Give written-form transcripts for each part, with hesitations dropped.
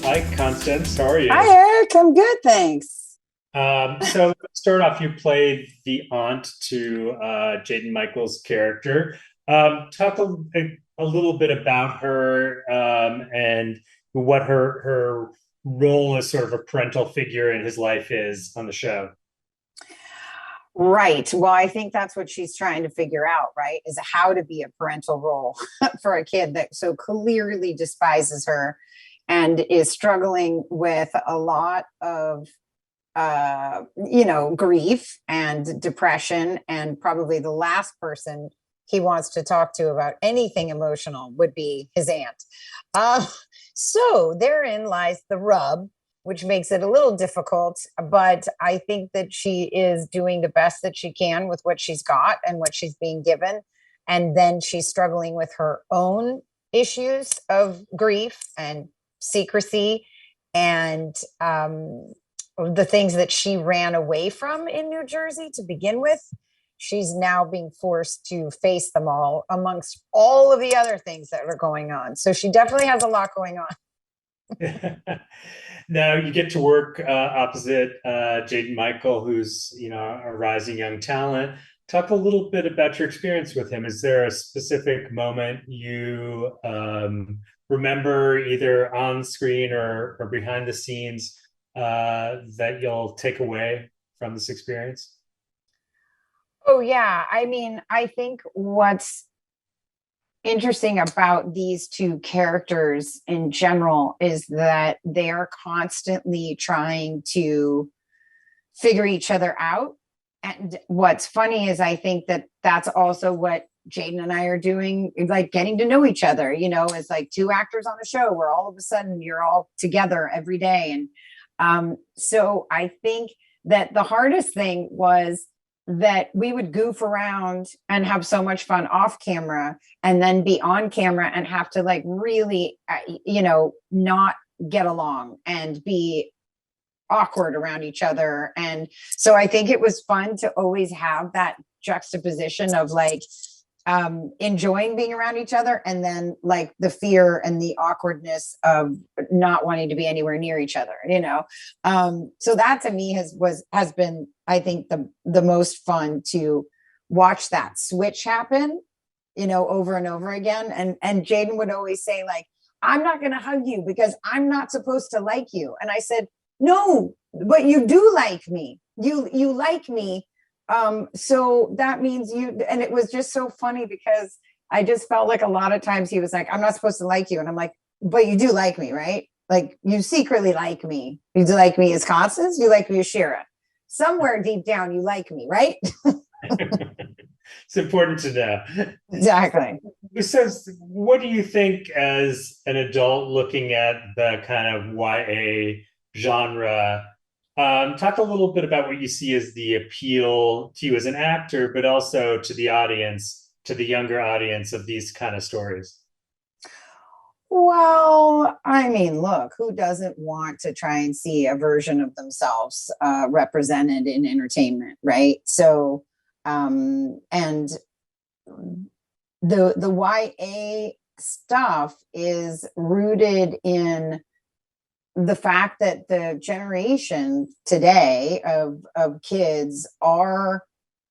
Hi, Constance. How are Hi, you? Eric. I'm good, thanks. So start off, you played the aunt to Jaden Michael's character. Talk a little bit about her and what her role as sort of a parental figure in his life is on the show. Right. Well, I think that's what she's trying to figure out, right? Is how to be a parental role for a kid that so clearly despises her and is struggling with a lot of grief and depression. And probably the last person he wants to talk to about anything emotional would be his aunt. Uh, so therein lies the rub, which makes it a little difficult. But I think that she is doing the best that she can with what she's got and what she's being given. And then she's struggling with her own issues of grief and secrecy and the things that she ran away from in New Jersey to begin with. She's now being forced to face them all amongst all of the other things that are going on. So she definitely has a lot going on. Now you get to work opposite Jaden Michael, who's a rising young talent. Talk a little bit about your experience with him. Is there a specific moment you remember, either on screen or behind the scenes, that you'll take away from this experience? Oh, yeah. I mean, I think what's interesting about these two characters in general is that they are constantly trying to figure each other out. And what's funny is I think that that's also what Jaden and I are doing, like getting to know each other, as like two actors on a show where all of a sudden you're all together every day. And so I think that the hardest thing was that we would goof around and have so much fun off camera and then be on camera and have to like really, not get along and be awkward around each other. And so I think it was fun to always have that juxtaposition of like enjoying being around each other and then like the fear and the awkwardness of not wanting to be anywhere near each other. So that to me has been, I think, the most fun to watch that switch happen, over and over again. And Jaden would always say like, I'm not going to hug you because I'm not supposed to like you. And I said, no, but you do like me. You like me. So that means you, and it was just so funny because I just felt like a lot of times he was like, I'm not supposed to like you. And I'm like, but you do like me, right? Like you secretly like me. You do like me as Constance, you like me as Shira. Somewhere deep down, you like me, right? It's important to know. Exactly. So, what do you think as an adult looking at the kind of YA genre? Talk a little bit about what you see as the appeal to you as an actor, but also to the audience, to the younger audience of these kind of stories. Well, I mean, look, who doesn't want to try and see a version of themselves represented in entertainment, right? So, and the YA stuff is rooted in the fact that the generation today of kids are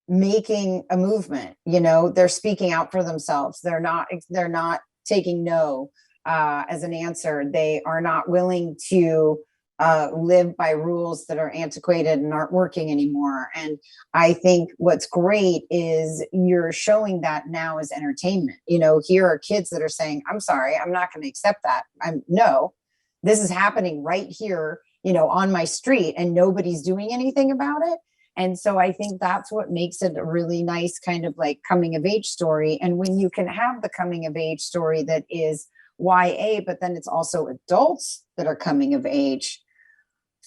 making a movement. They're speaking out for themselves. They're not taking no as an answer. They are not willing to live by rules that are antiquated and aren't working anymore. And I think what's great is you're showing that now as entertainment. Here are kids that are saying, I'm sorry, I'm not going to accept that. I'm no, this is happening right here, on my street, and nobody's doing anything about it. And so I think that's what makes it a really nice kind of like coming of age story. And when you can have the coming of age story that is YA, but then it's also adults that are coming of age,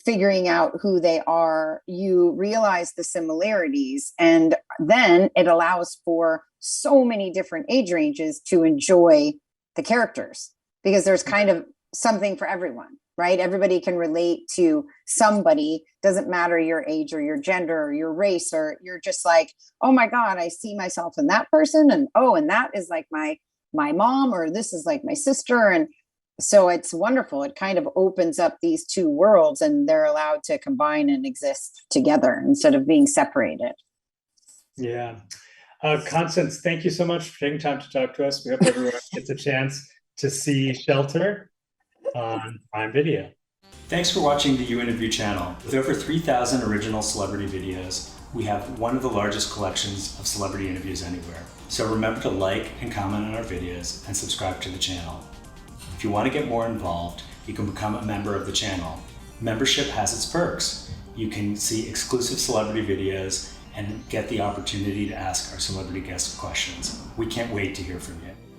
figuring out who they are, you realize the similarities. And then it allows for so many different age ranges to enjoy the characters because there's kind of something for everyone, right? Everybody can relate to somebody. Doesn't matter your age or your gender or your race, or you're just like, oh my God, I see myself in that person. And oh, and that is like my mom, or this is like my sister. And So it's wonderful. It kind of opens up these two worlds and they're allowed to combine and exist together instead of being separated. Yeah. Constance, thank you so much for taking time to talk to us. We hope everyone gets a chance to see Shelter on Prime Video. Thanks for watching the You Interview channel. With over 3,000 original celebrity videos, we have one of the largest collections of celebrity interviews anywhere. So remember to like and comment on our videos and subscribe to the channel. If you want to get more involved, you can become a member of the channel. Membership has its perks. You can see exclusive celebrity videos and get the opportunity to ask our celebrity guests questions. We can't wait to hear from you.